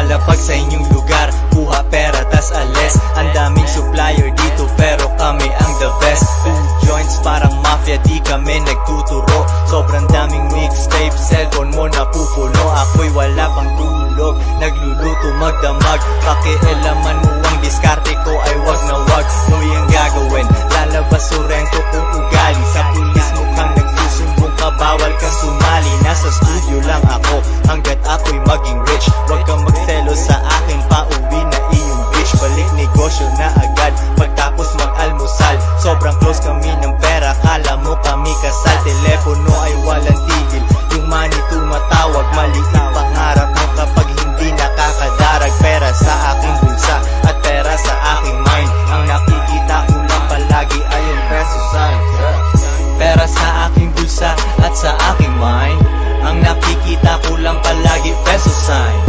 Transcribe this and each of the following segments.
Lumalapag sa inyong lugar, kuha pera tas alis. Ang daming supplier dito pero kami ang the best. 2 joints parang mafia, di kami nagtuturo. Sobrang daming mixtape, cellphone mo napupuno. Ako'y wala pang tulog, nagluluto magdamag. Pakialaman mo ang diskarte ko ay wag na wag mo yung gagawin. Lalabas surento kung ugali. Sa pulis mukhang nagsusumbong ka, bawal kang sumali. Nasa studio lang ako hanggat ako'y maging rich. Wag kang magselos sa akin, pauwi na iyong bitch. Balik negosyo na agad pagtapos mag-almusal. Sobrang close kami ng pera, kala mo kami kasal. Telepono ay walang tigil, yung money tumatawag. Maliit pangarap mo kapag hindi nakakadarag. Pera sa aking bulsa at pera sa aking mind. Ang nakikita ko lang palagi ay yung peso sign. Pera sa aking bulsa at sa aking mind. Ang nakikita ko lang palagi peso sign.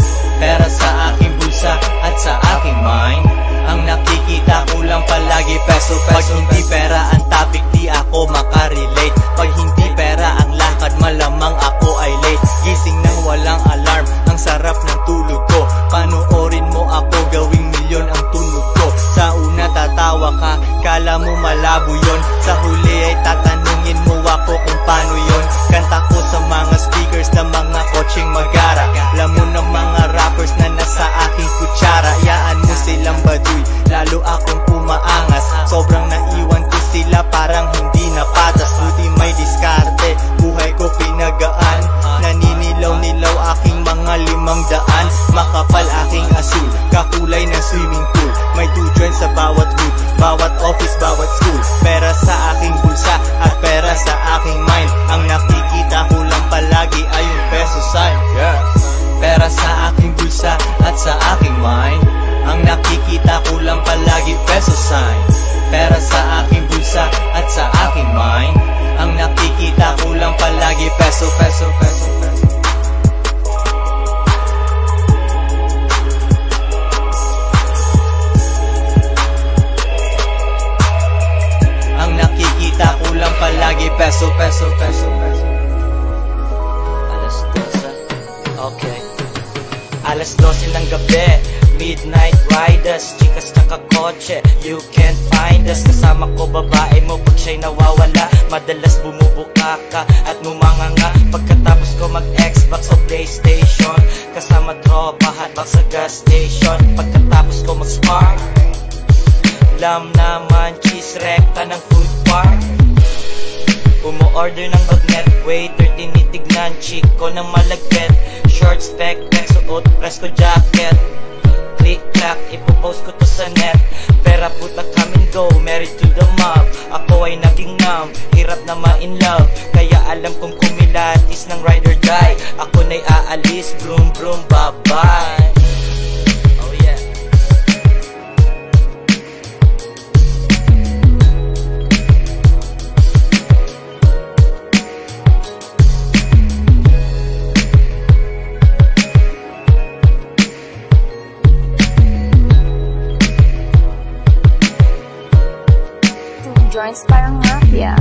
Pera sa aking bulsa at sa aking mind. Ang nakikita ko lang palagi peso. Pag hindi pera ang topic, di ako makarelate. Pag hindi pera ang lakad, malamang ako ay late. Gising nang walang alarm, ang sarap ng tulog ko. Panoorin mo ako, gawing milyon ang tunog ko. Sa una tatawa ka, kala mo malabo yon. Sa huli ay tatanungin mo ako kung paano yon. Kanta ko sa mga speakers na mga kotseng magara. Lamon ng mga rappers na nasa aking kutsara. Yaan mo silang baduy, lalo akong umaangas. Sobrang naiwan ko sila, parang hindi napatas. Buti may diskarte, buhay ko pinagaan. Naninilaw-nilaw aking mga 500. Makapal aking asul, kakulay ng swimming pool. May 2 joints sa bawat hood, bawat office, bawat school. Pera sa aking bulsa at pera sa aking mind. Ang nakikita ko lang palagi ay yung peso sign. Pera sa aking bulsa at sa aking mind. Ang nakikita ko lang palagi peso sign. Pera sa aking bulsa at sa aking mind. Ang nakikita ko lang palagi peso, peso, peso, peso. Ang nakikita ko lang palagi peso, peso, peso, peso. Alas 12. Okay. Alas 12 ng gabi, midnight riders, chikas tsaka kotse, you can't find us. Kasama ko babae mo pag siya'y nawawala. Madalas bumubuka ka at numanganga. Pagkatapos ko mag-Xbox o PlayStation, kasama tropa hotbox sa gas station. Pagkatapos ko mag-spark, lam naman cheese rekta ng food park. Umu-order ng bagnet, waiter tinitignan, chick ko ng malagkit. Short spec, suot, presto jacket. Click-clack, ipopost ko to sa net. Pera puta come and go, married to the mob. Ako ay naging numb, hirap na ma-in love. Kaya alam kong kumilatis ng ride or die. Ako na'y aalis, vroom vroom, bye-bye. Oh yeah. Joints parang mafia.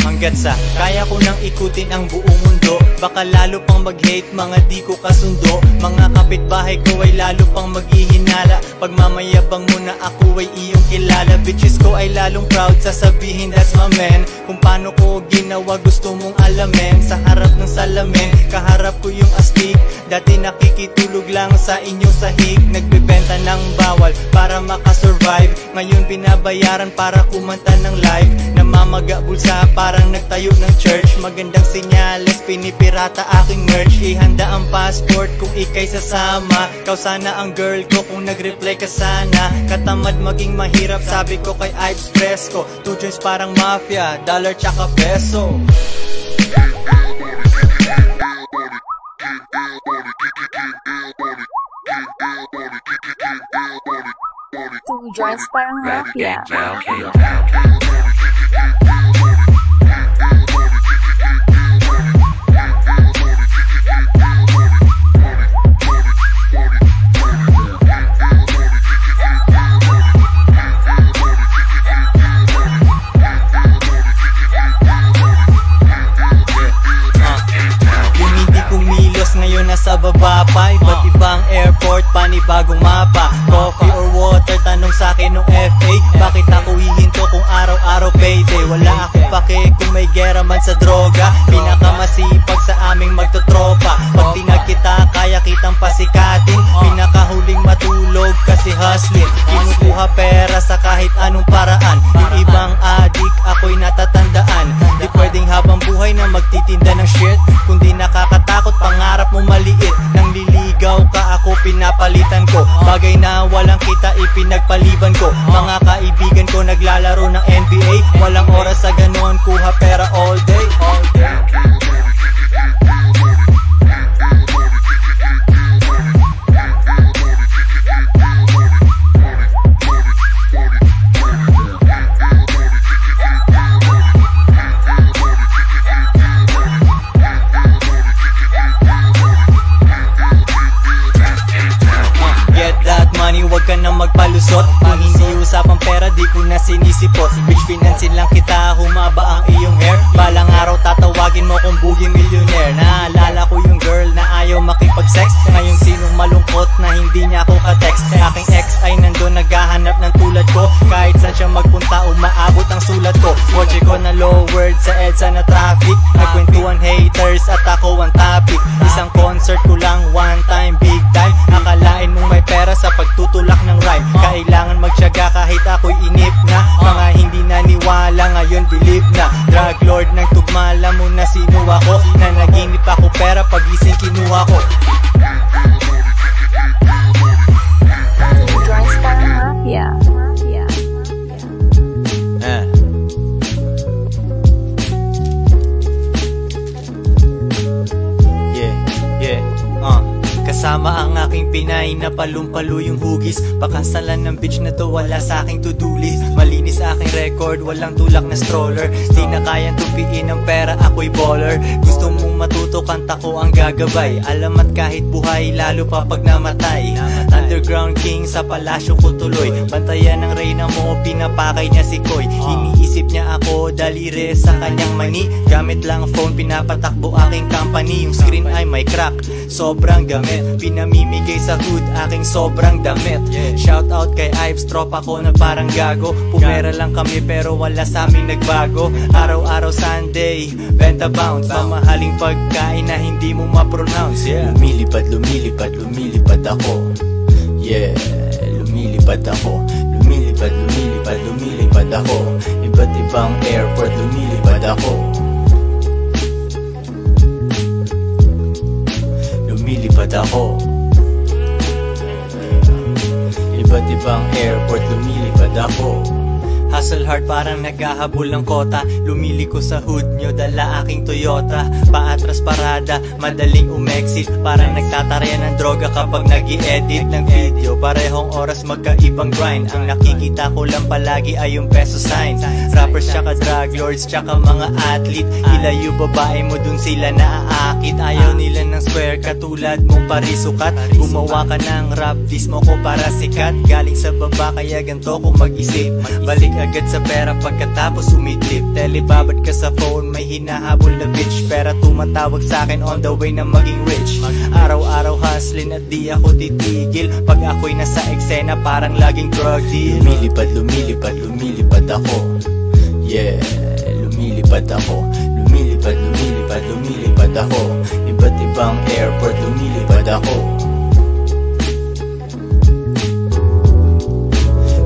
Hanggat sa kaya ko nang ikutin ang buong mundo. Baka lalo pang mag-hate mga di ko kasundo. Mga kapitbahay ko ay lalo pang maghihinala. Pagmamayabang mo na ako ay iyong kilala. Bitches ko ay lalong proud, sasabihin that's my man. Kung paano ko ginawa gusto mong alamin. Sa harap ng salamin, kaharap ko yung astig. Dati nakikitulog lang sa inyong sahig. Nagbebenta ng bawal para makasurvive. Ngayon binabayaran para kumanta ng live. Namamaga bulsa parang nagtayo ng church. Magandang senyales, pinipirata aking merch. Ihanda ang passport kung ikay sasama. Kau sana ang girl ko kung nag-reply ka sana. Katamad maging mahirap, sabi ko kay Ives Fresco. 2 joints parang mafia, dollar tsaka peso. Two joints parang mafia. ngayon nasa baba pa. Iba't ibang airport, panibagong mapa. Coffee or water, tanong sa'kin nung FA. Bakit ako hihinto kung araw-araw payday? Wala akong pake kung may gera man sa droga. Pinakamasipag sa aming magtotropa. Pag tinag kita, kaya kitang pasikatin. Pinakahuling matulog kasi hustling. Kinukuha pera sa kahit anong paraan. Yung ibang adik, ako'y natatandaan. Di pwedeng habang buhay na magtitinda ng shit. Kundi nakakatakot, pangarap mo maliit. Nang liligaw ka, ako pinapalitan ko. Bagay na walang kita, ipinagpaliban ko. Mga kaibigan ko naglalaro ng NBA. Walang oras sa ganon, kuha pera all day, all day. Huwag ka na magpalusot. Kung hindi usapang pera, di ko na sinisipot. Bitch, finansin lang kita, humaba ang iyong hair. Balang araw tatawagin mo kung boogie millionaire. Naalala ko yung girl na ayaw makipag-sex. Ngayong sinong malungkot na hindi niya ako ka-text. Aking ex ay nandun naghahanap ng tulad ko. Kahit saan siya magpunta, umaabot ang sulat ko. Kotse ko na low word sa EDSA na traffic. Nagkwentuhan haters at ako ang topic. Isang concert ko lang, one time, big time. Akalain mong may pera sa pagtutulak ng rhyme. Kailangan magtiyaga kahit ako'y inip na. Mga hindi naniwala ngayon believe na. Drug lord ng tugma, alam mo na sino ako. Nanaginip ako pera pagising kinuha ko. Two Joints Parang Mafia. Kasama ang aking Pinay na palumpalo yung hugis. Pakasalan ng bitch na to, wala sa aking to-do list. Malinis aking record, walang tulak na stroller. Di na kayang tupiin ng pera, ako'y baller. Gusto mong matuto, kanta ko ang gagabay. Alamat kahit buhay, lalo pa pag namatay. Underground king sa palasyo ko tuloy. Bantayan ng reyna mo, pinapakay niya si Koy. Iniisip niya ako, dalire sa kanyang mani. Gamit lang phone, pinapatakbo aking company. Yung screen ay may crack, sobrang gamit. Pinamimigay sa hood, aking sobrang damit. Shout out kay Ives, tropa ko na parang gago. Pumera lang kami pero wala sa aming nagbago. Araw-araw Sunday, benta bounce. Mamahaling pagkain na hindi mo ma-pronounce. Lumilipad, lumilipad, lumilipad ako. Yeah, lumilipad ako. Lumilipad, lumilipad, lumilipad ako. Iba't ibang airport, lumilipad ako. Lumilipad ako. Iba't ibang airport, lumilipad ako. Hustle hard parang naghahabol ng kota. Lumiliko sa hood nyo, dala aking Toyota. Paatras parada, madaling umexit. Parang nagtatarya ng droga kapag nag-i-edit ng video. Parehong oras magkaibang grind. Ang nakikita ko lang palagi ay yung peso sign. Rappers tsaka drug lords tsaka mga athlete. Ilayo babae mo dun sila naaakit. Ayaw nila ng square katulad mong parisukat. Gumawa ka ng rap, diss mo ko para sikat. Galing sa baba kaya ganto ko mag-isip. Balik agad sa pera pagkatapos umidlip. Telebabad ka sa phone, may hinahabol na bitch. Pera tumatawag sa'kin on the way na maging rich. Araw-araw hustling at di ako titigil. Pag ako'y nasa eksena parang laging drug deal. Lumilipad, lumilipad, lumilipad ako. Yeah, lumilipad ako. Lumilipad, lumilipad, lumilipad ako. Iba't ibang airport, lumilipad ako.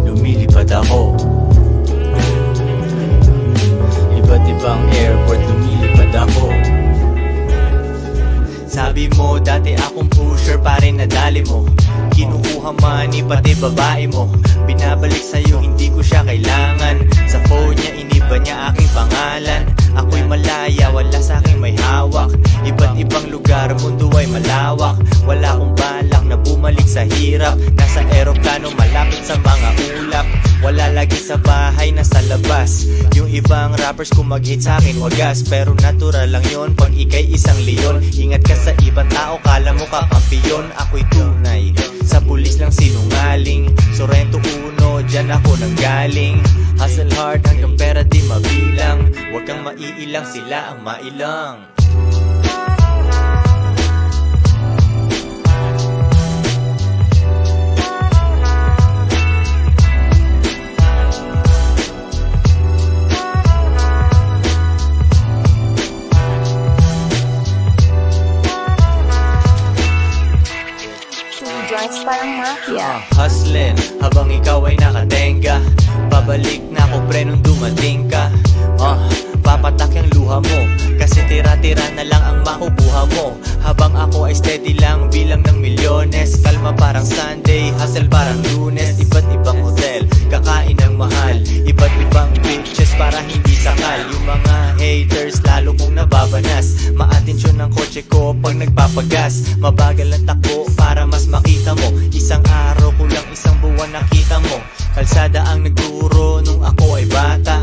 Lumilipad ako. Iba't ibang airport, lumilipad ako. Sabi mo dati akong pusher, pare nadali mo. Kinukuha money pati babae mo. Binabalik sa'yo, hindi ko siya kailangan. Sa phone niya, iniba niya aking pangalan. Ako'y malaya, wala sa'king may hawak. Iba't ibang lugar, mundo ay malawak. Wala akong balak na bumalik sa hirap. Nasa eroplano, malapit sa mga ulap. Wala lagi sa bahay, nasa labas. Yung ibang rappers kung mag-hit sa'kin wagas. Pero natural lang yon pag ika'y isang leon. Ingat ka sa ibang tao, kala mo kakampiyon. Ako'y tunay, sa pulis lang sinungaling. Sorrento uno, dyan ako nanggaling. Hustle hard hanggang pera di mabilang. Huwag kang maiilang, sila ang mailang. joints parang mafia. Hustling, habang ikaw ay nakatenga. Babalik na ako pre nung dumating ka. Papatak yung luha mo, kasi tira-tira na lang ang makukuha mo. Habang ako ay steady lang bilang ng milyones. Kalma parang Sunday, hustle parang Lunes. Iba't ibang hotel, kakain ng mahal. Iba't ibang bitches para hindi sakal. Yung mga haters lalo kong nababanas. Maatensyon ng kotse ko pag nagpapagas. Mabagal ang takbo para mas makita mo. Isang araw kulang isang buwan nakita mo. Kalsada ang nagturo nung ako ay bata.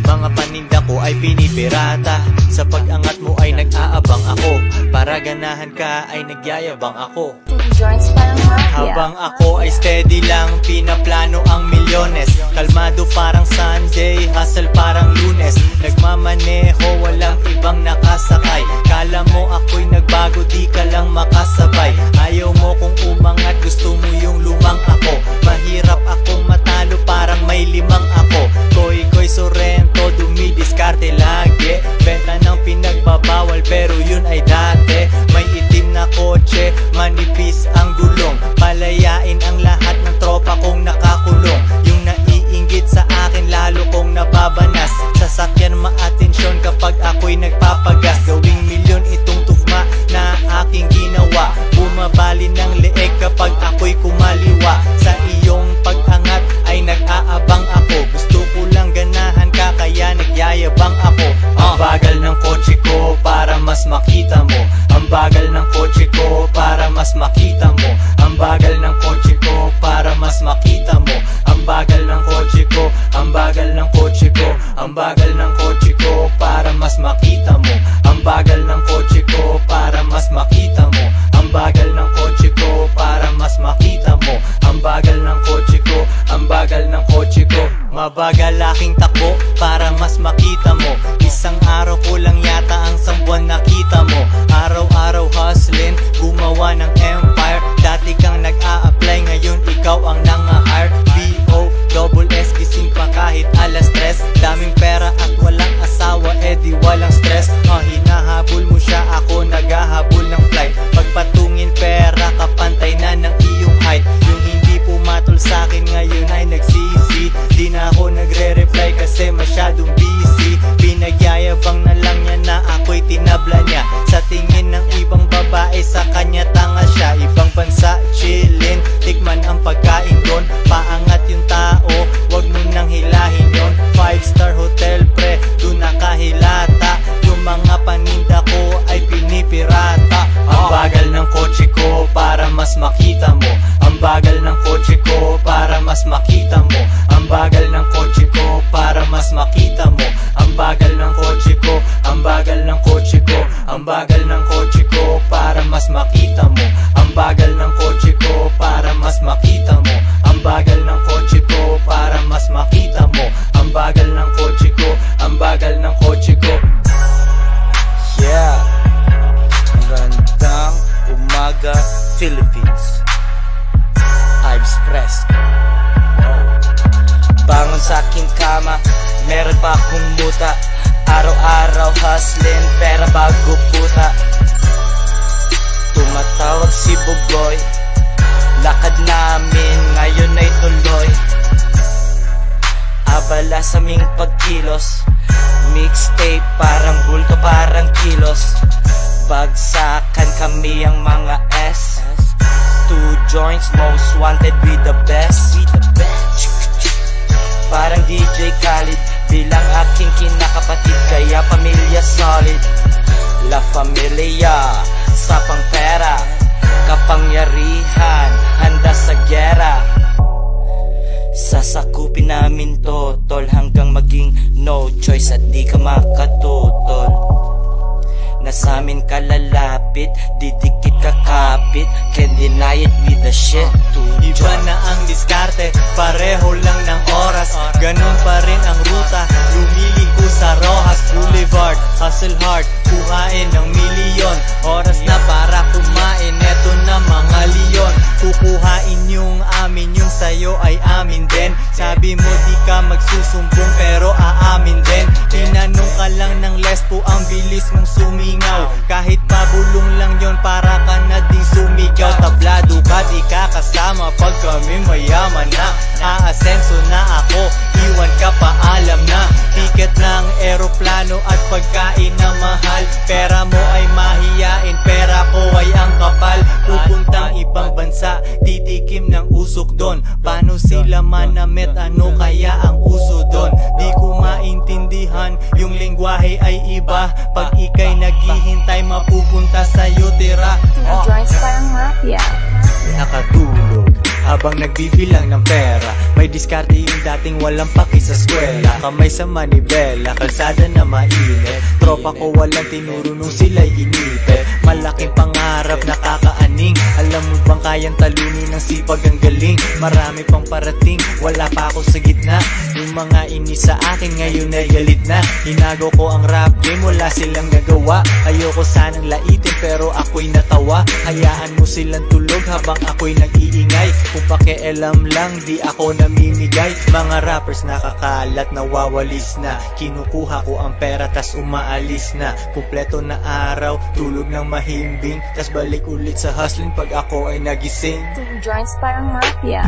Mga paninda ko ay pinipirata. Sa pag-angat mo ay nag-aabang ako. Para ganahan ka ay nagyayabang ako. Joints parang mafia. Habang ako ay steady lang, pinaplano ang milyones. Kalmado parang Sunday, hustle parang Lunes. Nagmamaneho, walang ibang nakasakay. Kala mo ako'y nagbago, di ka lang makasabay. Ayaw mo kung umangat, gusto mo yung lumang ako. Mahirap akong matalo, parang may limang ako. Koy Sorrento, dumidiskarte lagi. Benta ng pinagbabawal, pero yun ay dati. May itim na kotse, manipis ang gulong. Palayain ang lahat ng tropa kong nakakulong. Yung naiinggit sa akin, lalo kong nababanas. Sasakyan maatensyon kapag ako'y nagpapagas. Gawing milyon itong tugma na aking ginawa. Bumabali ng leeg kapag ako'y kumaliwa. Sa iyong pag-angat ay nag-aabang ako. Gusto ko lang ganahan ka, kaya nagyayabang ako. Ang bagal ng kotse ko para mas makita mo. Ang bagal ng kotse ko para mas makita mo. Ang bagal ng kotse ko para mas makita mo. Ang bagal ng kotse ko, ang bagal ng kotse ko. Ang bagal ng kotse ko para mas makita mo. Ang bagal ng kotse ko para mas makita mo. Ang bagal ng kotse ko para mas makita mo. Ang bagal ng kotse ko, ang bagal ng kotse ko. Mabagal aking takbo para mas makita mo. Isang araw ko lang yata ang sambuan nakita mo. Araw-araw hustling, gumawa ng empire. Dati kang nag-a-apply, ngayon ikaw ang nang-a-hire. B.O.S. gising pa kahit alas 3. Daming pera at walang asawa, edi walang stress. Hinahabol mo siya, ako naghahabol ng flight. Pagpatungin pera, kapantay na ng iyong height. Yung hindi pumatol sa'kin ngayon ay nagsisi. Di na ako nagre-reply kasi masyadong busy. Pinagyayabang na lang niya na ako'y tinabla niya. Sa tingin ng ibang babae, sa kanya tanga siya. Ibang bansa, chillin', tikman ang pagkain doon. Paangat yung tao, wag mo nang hilahin yon. 5-star hotel pre, doon nakahilata. Yung mga paninda ko ay pinipirata. Ang bagal ng kotse ko para mas makita mo. Ang bagal ng kotse ko para mas makita mo. Ang bagal ng kotse ko para mas makita mo. Ang bagal ng kotse ko, ang bagal ng kotse ko. Ang bagal ng kotse ko para mas makita mo. Ang bagal ng kotse ko para mas makita mo. Ang bagal ng kotse ko para mas makita mo. Ang bagal ng kotse ko, ang bagal ng kotse ko. Yeah, magandang umaga Philippines. I'm stressed. Bangon sa aking kama, meron pa akong muta. Araw-araw hustling, pera bago puta. Tumatawag si Bugoy, lakad namin ngayon ay tuloy. Abala sa aming pagkilos, mixtape parang bulto parang kilos. Bagsakan kami ang mga S. 2 joints, most wanted with the best. Parang DJ Khalid, bilang aking kinakapatid, kaya pamilya solid. La Familia, sa pangpera, kapangyarihan, handa sa gera. Sasakupin namin to, tol, hanggang maging no choice at di ka makatutol. Nasamin ka lalapit, didikit ka kapit, can't deny it with the shit. Iba na ang diskarte, pareho lang ng oras. Ganon pa rin ang ruta, lumiligo sa Rojas Boulevard. Hustle hard, kuhain ng milyon. Oras na para kumain, eto na mga leon. Kukuhain yung amin, yung sayo ay amin din. Sabi mo di ka magsusumbong pero aamin din. Tinanong ka lang ng lespo, ang bilis mong sumingaw. Kahit pabulong lang yon, para ka na ding sumigaw. Tablado ka, di ka kasi manamit, ano kaya ang uso doon? Di ko maintindihan, yung lengguwahe ay iba. Pag ika'y naghihintay, mapupunta sa'yo tira. Joints parang mafia. Nakatulog habang nagbibilang ng pera. May diskarte yung dating walang paki sa eskwela. Kamay sa manibela, kalsada na mainit. Tropa ko walang tinuro nung sila'y inipit. Malaking pangarap, nakakaaning. Alam mo bang kayang talunin ng sipag ang galing? Marami pang parating, wala pa ako sa gitna. Yung mga inis sa akin ngayon ay galit na. Hinago ko ang rap game, wala silang gagawa. Ayoko sanang laitin pero ako'y natawa. Hayaan mo silang tulog habang ako'y nag-iingay. Kung pakialam lang, di ako namimigay. Mga rappers nakakalat, nawawalis na. Kinukuha ko ang pera tas umaalis na. Kumpleto na araw, tulog ng mahimbing. Tas balik ulit sa hustling pag ako ay nagising. Joints parang mafia.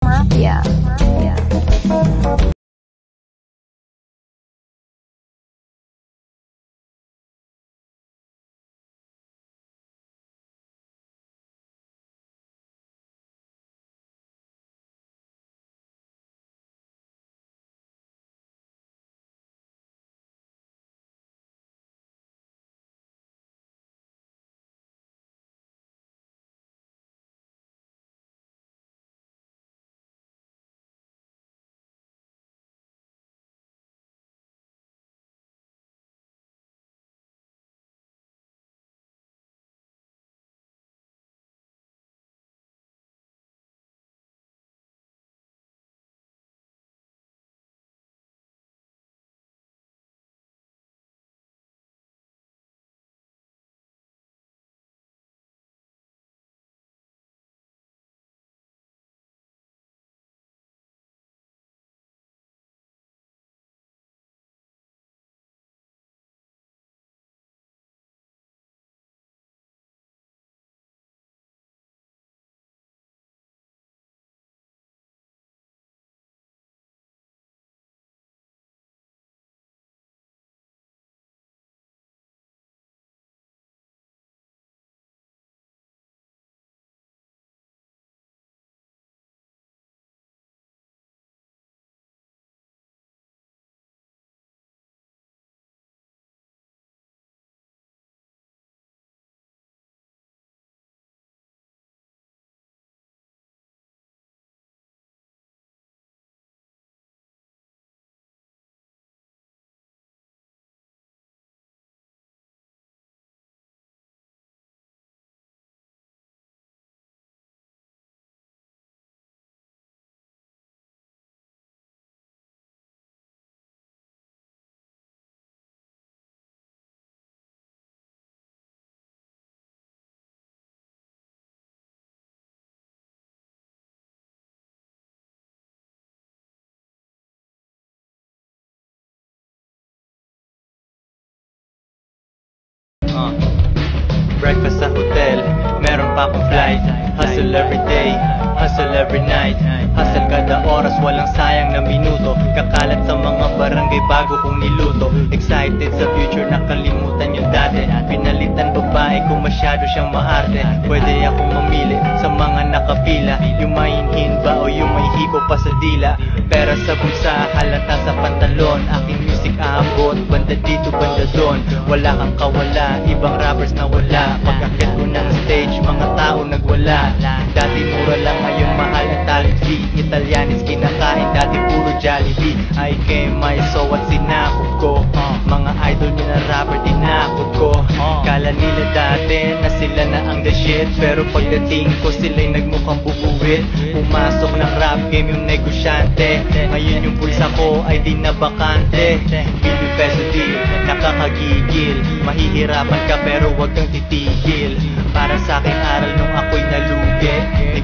Mafia. Breakfast sa hotel, meron pa akong flight. Hustle every day, hustle every night. Hustle kada oras, walang sayang na minuto. Kakalat sa mga barangay bago kong niluto. Excited sa future, nakalimutan yung dati. Pinalitan babae kung masyado siyang maarte. Pwede akong mamili sa mga nakapila. Yung mahinhin ba o yung may hiko pa sa dila. Pera sa bulsa, halata sa pantalon. Aking music aabot, banda dito, banda doon. Wala kang kawala, ibang rappers na wala. Pagkakit ko ng stage, mga tao nagwala. Dati mura lang, ngayon mahal ang talent fee. Italianis kinakain, dati puro Jollibee. I came, my so at sinakot ko. Mga idol nyo na rapper, tinakot ko. Kala nila dati na sila na ang the shit. Pero pagdating ko, sila'y nagmukhang bubuwit. Pumasok ng rap game yung negosyante. Ngayon yung pulsa ko ay di na bakante. Billion peso deal, nakakagigil. Mahihirapan ka pero wag kang titigil. Para sa aking aral nung ako'y nalugi.